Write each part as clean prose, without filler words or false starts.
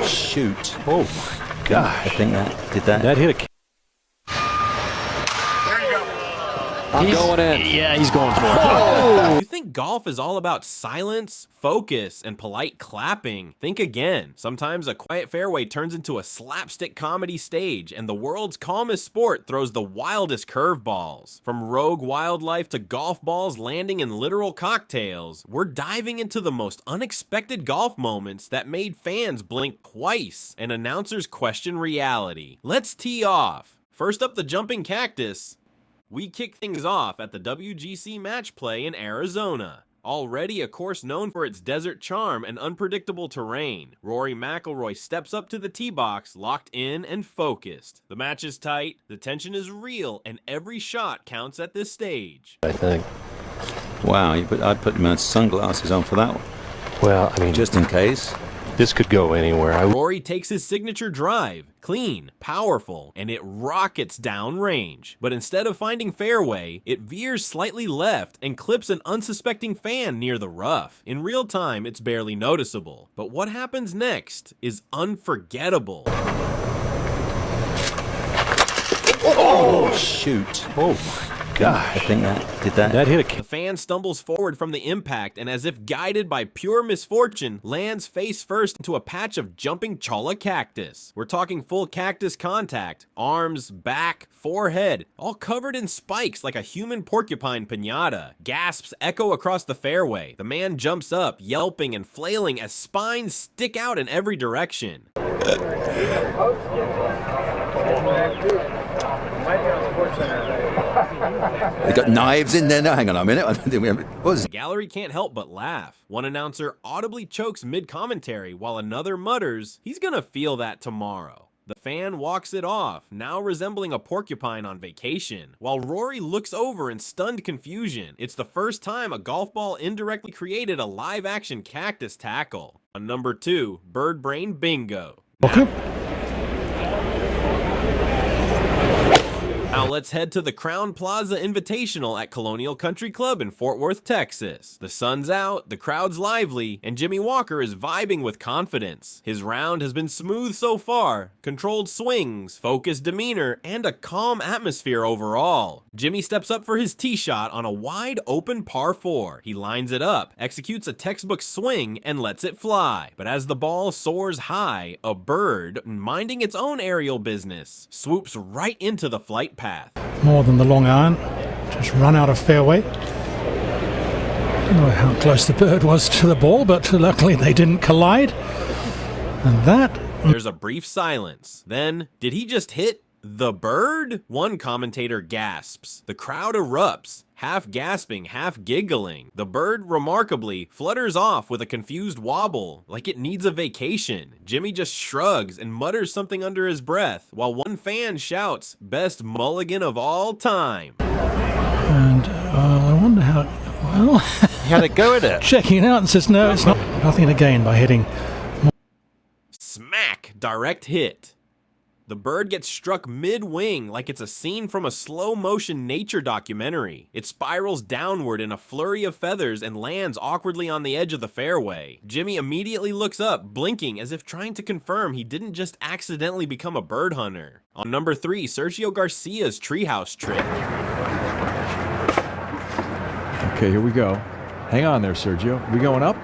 shoot. Oh my gosh. I think that did that. That hit a... I'm going in. Yeah, he's going for it. Oh! You think golf is all about silence, focus, and polite clapping? Think again. Sometimes a quiet fairway turns into a slapstick comedy stage, and the world's calmest sport throws the wildest curveballs. From rogue wildlife to golf balls landing in literal cocktails, we're diving into the most unexpected golf moments that made fans blink twice and announcers question reality. Let's tee off. First up, the jumping cactus. We kick things off at the WGC Match Play in Arizona. Already a course known for its desert charm and unpredictable terrain, Rory McIlroy steps up to the tee box, locked in and focused. The match is tight, the tension is real, and every shot counts at this stage. I think. Wow, I'd put my sunglasses on for that one. Well, I mean, just in case. This could go anywhere. Rory takes his signature drive, clean, powerful, and it rockets down range. But instead of finding fairway, it veers slightly left and clips an unsuspecting fan near the rough. In real time, it's barely noticeable. But what happens next is unforgettable. Oh, shoot. Oh my gosh. I think that did that. That hit a... The fan stumbles forward from the impact and, as if guided by pure misfortune, lands face first into a patch of jumping cholla cactus. We're talking full cactus contact, arms, back, forehead, all covered in spikes like a human porcupine piñata. Gasps echo across the fairway. The man jumps up, yelping and flailing as spines stick out in every direction. They got knives in there now. Hang on a minute. What was The gallery can't help but laugh. One announcer audibly chokes mid-commentary while another mutters, "He's gonna feel that tomorrow." The fan walks it off, now resembling a porcupine on vacation, while Rory looks over in stunned confusion. It's the first time a golf ball indirectly created a live-action cactus tackle. On number 2, Bird Brain Bingo. Okay. Now let's head to the Crown Plaza Invitational at Colonial Country Club in Fort Worth, Texas. The sun's out, the crowd's lively, and Jimmy Walker is vibing with confidence. His round has been smooth so far, controlled swings, focused demeanor, and a calm atmosphere overall. Jimmy steps up for his tee shot on a wide open par 4. He lines it up, executes a textbook swing, and lets it fly. But as the ball soars high, a bird, minding its own aerial business, swoops right into the flight path. More than the long iron, just run out of fairway. Don't know how close the bird was to the ball, but luckily they didn't collide. And that... There's a brief silence. Then, did he just hit the bird? One commentator gasps. The crowd erupts, half gasping, half giggling. The bird, remarkably, flutters off with a confused wobble, like it needs a vacation. Jimmy just shrugs and mutters something under his breath, while one fan shouts, "Best mulligan of all time." And I wonder how... Well... He had a go at it. Checking it out and says, no, it's not. Nothing to gain by hitting. Smack! Direct hit. The bird gets struck mid-wing like it's a scene from a slow-motion nature documentary. It spirals downward in a flurry of feathers and lands awkwardly on the edge of the fairway. Jimmy immediately looks up, blinking as if trying to confirm he didn't just accidentally become a bird hunter. On number 3, Sergio Garcia's Treehouse trick. Okay, here we go. Hang on there, Sergio. We going up?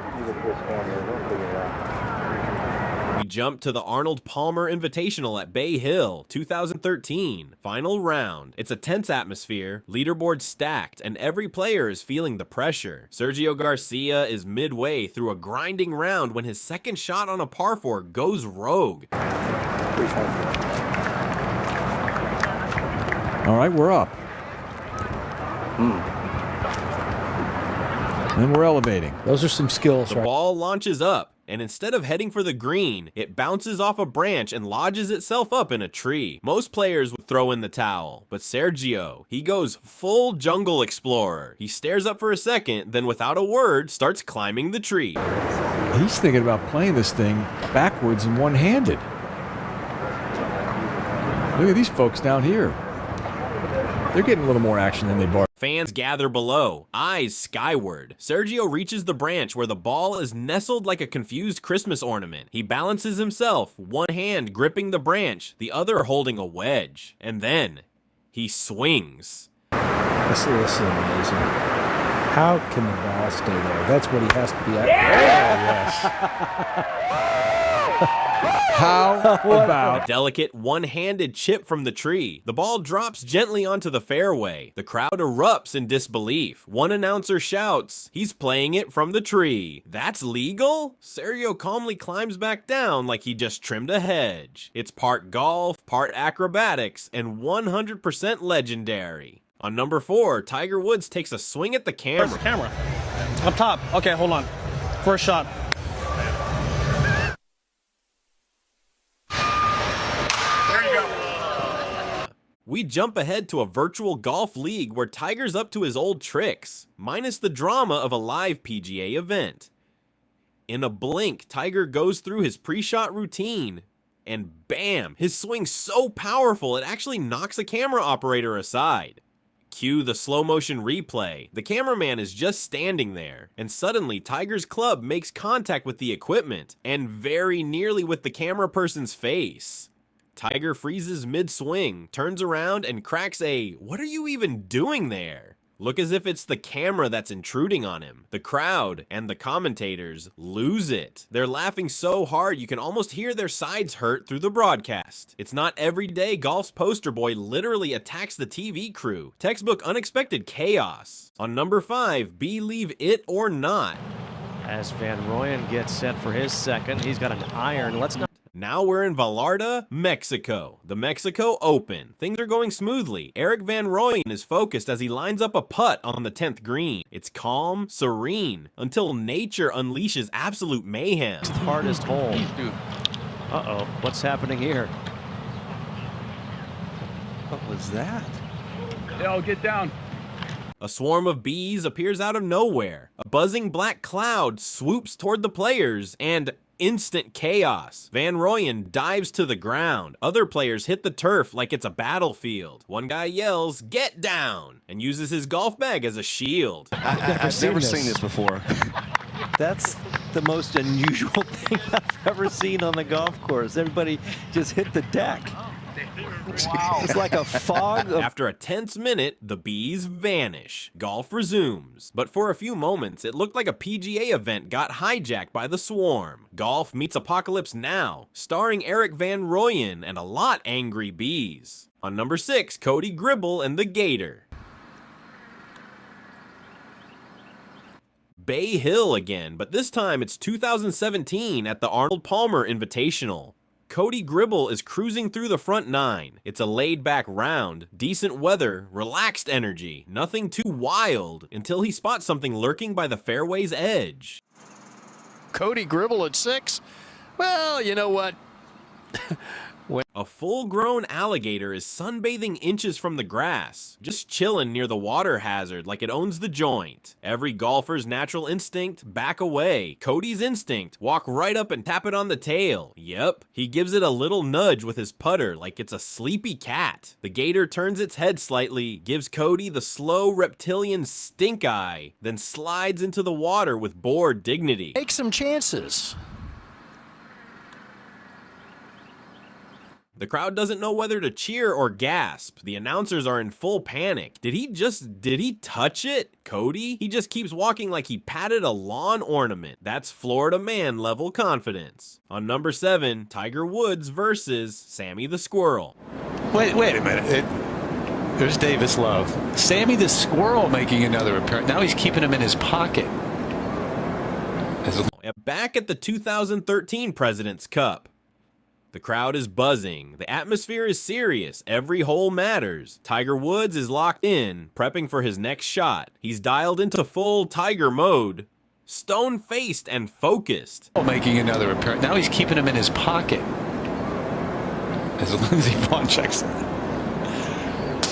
We jump to the Arnold Palmer Invitational at Bay Hill, 2013. Final round. It's a tense atmosphere, leaderboard stacked, and every player is feeling the pressure. Sergio Garcia is midway through a grinding round when his second shot on a par 4 goes rogue. All right, we're up. Then we're elevating. Those are some skills, The right? ball launches up, and instead of heading for the green, it bounces off a branch and lodges itself up in a tree. Most players would throw in the towel, but Sergio, he goes full jungle explorer. He stares up for a second, then without a word, starts climbing the tree. He's thinking about playing this thing backwards and one-handed. Look at these folks down here. They're getting a little more action than they bar. Fans gather below, eyes skyward. Sergio reaches the branch where the ball is nestled like a confused Christmas ornament. He balances himself, one hand gripping the branch, the other holding a wedge. And then, he swings. This is amazing. How can the ball stay there? That's what he has to be at. How about A delicate one-handed chip from the tree. The ball drops gently onto the fairway. The crowd erupts in disbelief. One announcer shouts, "He's playing it from the tree." That's legal? Sergio calmly climbs back down like he just trimmed a hedge. It's part golf, part acrobatics, and 100% legendary. On number 4, Tiger Woods takes a swing at the camera. Where's the camera? Up top. Okay, hold on. First shot. We jump ahead to a virtual golf league where Tiger's up to his old tricks, minus the drama of a live PGA event. In a blink, Tiger goes through his pre-shot routine, and bam, his swing's so powerful it actually knocks a camera operator aside. Cue the slow motion replay. The cameraman is just standing there, and suddenly Tiger's club makes contact with the equipment, and very nearly with the camera person's face. Tiger freezes mid-swing, turns around, and cracks a, "What are you even doing there?" Look as if it's the camera that's intruding on him. The crowd and the commentators lose it. They're laughing so hard you can almost hear their sides hurt through the broadcast. It's not every day golf's poster boy literally attacks the TV crew. Textbook unexpected chaos. On number 5, Bee-Lieve it or not. As Van Rooyen gets set for his second, he's got an iron. Let's not. Now we're in Vallarta, Mexico. The Mexico Open. Things are going smoothly. Erik Van Rooyen is focused as he lines up a putt on the 10th green. It's calm, serene, until nature unleashes absolute mayhem. Hardest hole. Uh-oh, what's happening here? What was that? Yo, get down. A swarm of bees appears out of nowhere. A buzzing black cloud swoops toward the players, and instant chaos. Van Rooyen dives to the ground. Other players hit the turf like it's a battlefield. One guy yells, "Get down!" and uses his golf bag as a shield. I've never seen this before. That's the most unusual thing I've ever seen on the golf course. Everybody just hit the deck. Wow. It's like a fog of... After a tense minute, the bees vanish. Golf resumes. But for a few moments, it looked like a PGA event got hijacked by the swarm. Golf meets Apocalypse Now, starring Erik Van Rooyen and a lot angry bees. On number 6, Cody, Gribble, and the Gator. Bay Hill again, but this time it's 2017 at the Arnold Palmer Invitational. Cody Gribble is cruising through the front 9. It's a laid-back round, decent weather, relaxed energy, nothing too wild, until he spots something lurking by the fairway's edge. Cody Gribble at 6? Well, you know what? A full-grown alligator is sunbathing inches from the grass, just chilling near the water hazard like it owns the joint. Every golfer's natural instinct, back away. Cody's instinct, walk right up and tap it on the tail. Yep, he gives it a little nudge with his putter like it's a sleepy cat. The gator turns its head slightly, gives Cody the slow reptilian stink eye, then slides into the water with bored dignity. Take some chances. The crowd doesn't know whether to cheer or gasp. The announcers are in full panic. Did he touch it? Cody? He just keeps walking like he patted a lawn ornament. That's Florida man level confidence. On number 7, Tiger Woods versus Sammy the Squirrel. Wait a minute. There's Davis Love. Sammy the Squirrel making another appearance. Now he's keeping him in his pocket. Back at the 2013 President's Cup. The crowd is buzzing. The atmosphere is serious. Every hole matters. Tiger Woods is locked in, prepping for his next shot. He's dialed into full Tiger mode. Stone-faced and focused. Making another appearance. Now he's keeping him in his pocket. As Lindsey Vonn checks in.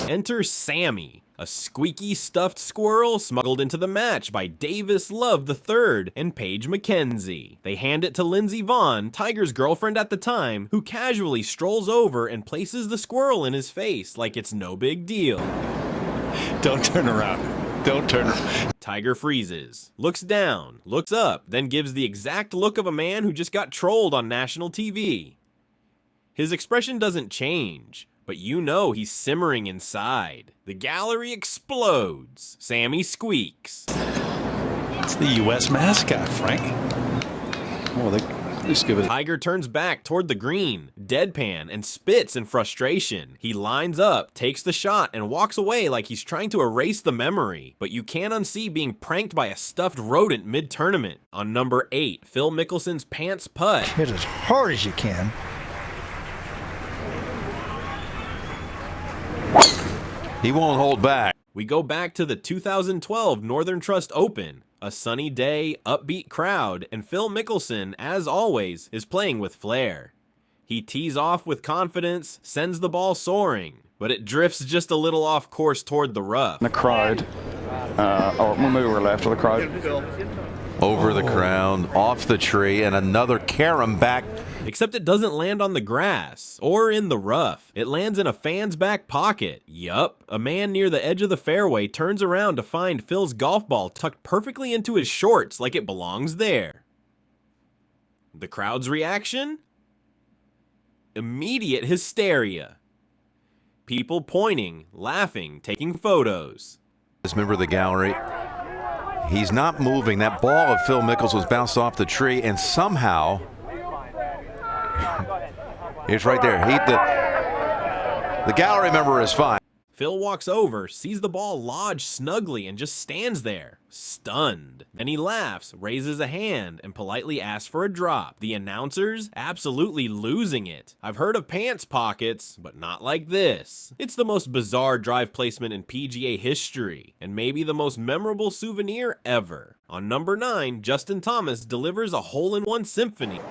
Enter Sammy, a squeaky stuffed squirrel smuggled into the match by Davis Love III and Paige McKenzie. They hand it to Lindsey Vonn, Tiger's girlfriend at the time, who casually strolls over and places the squirrel in his face like it's no big deal. Don't turn around. Don't turn around. Tiger freezes, looks down, looks up, then gives the exact look of a man who just got trolled on national TV. His expression doesn't change, but you know he's simmering inside. The gallery explodes. Sammy squeaks. It's the U.S. mascot, Frank. Oh, they just give it. Tiger turns back toward the green, deadpan, and spits in frustration. He lines up, takes the shot, and walks away like he's trying to erase the memory. But you can't unsee being pranked by a stuffed rodent mid-tournament. On number 8, Phil Mickelson's pants putt. Hit as hard as you can. He won't hold back. We go back to the 2012 Northern Trust Open. A sunny day, upbeat crowd, and Phil Mickelson, as always, is playing with flair. He tees off with confidence, sends the ball soaring, but it drifts just a little off course toward the rough. The crowd, or we'll move over left of the crowd. Over the crown, off the tree, and another carom back. Except it doesn't land on the grass or in the rough. It lands in a fan's back pocket. Yup, a man near the edge of the fairway turns around to find Phil's golf ball tucked perfectly into his shorts like it belongs there. The crowd's reaction? Immediate hysteria. People pointing, laughing, taking photos. This member of the gallery, he's not moving. That ball of Phil Mickelson's bounced off the tree, and somehow it's right there. The gallery member is fine. Phil walks over, sees the ball lodge snugly, and just stands there, stunned. Then he laughs, raises a hand, and politely asks for a drop. The announcers absolutely losing it. I've heard of pants pockets, but not like this. It's the most bizarre drive placement in PGA history, and maybe the most memorable souvenir ever. On number 9, Justin Thomas delivers a hole-in-one Symphony.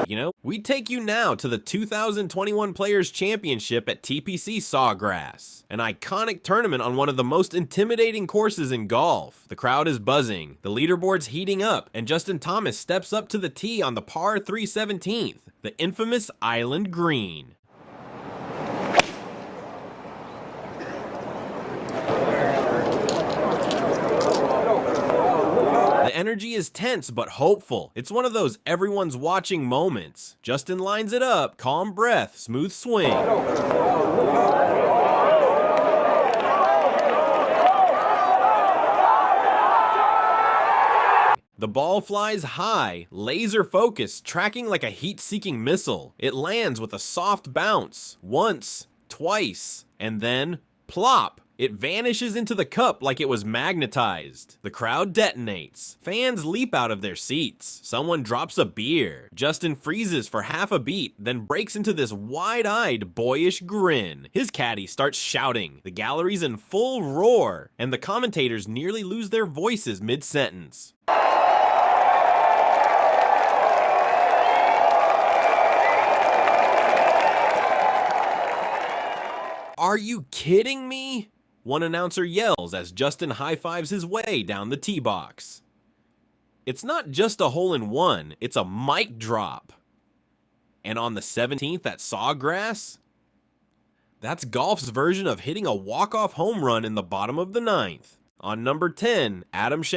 You know, we take you now to the 2021 Players Championship at TPC Sawgrass, an iconic tournament on one of the most intimidating courses in golf. The crowd is buzzing, the leaderboard's heating up, and Justin Thomas steps up to the tee on the par 3 17th, the infamous Island Green. The energy is tense but hopeful. It's one of those everyone's watching moments. Justin lines it up, calm breath, smooth swing. The ball flies high, laser focused, tracking like a heat-seeking missile. It lands with a soft bounce, once, twice, and then plop. It vanishes into the cup like it was magnetized. The crowd detonates. Fans leap out of their seats. Someone drops a beer. Justin freezes for half a beat, then breaks into this wide-eyed, boyish grin. His caddy starts shouting. The gallery's in full roar, and the commentators nearly lose their voices mid-sentence. Are you kidding me? One announcer yells as Justin high-fives his way down the tee box. It's not just a hole-in-one, it's a mic drop. And on the 17th at Sawgrass, that's golf's version of hitting a walk-off home run in the bottom of the 9th. On number 10, Adam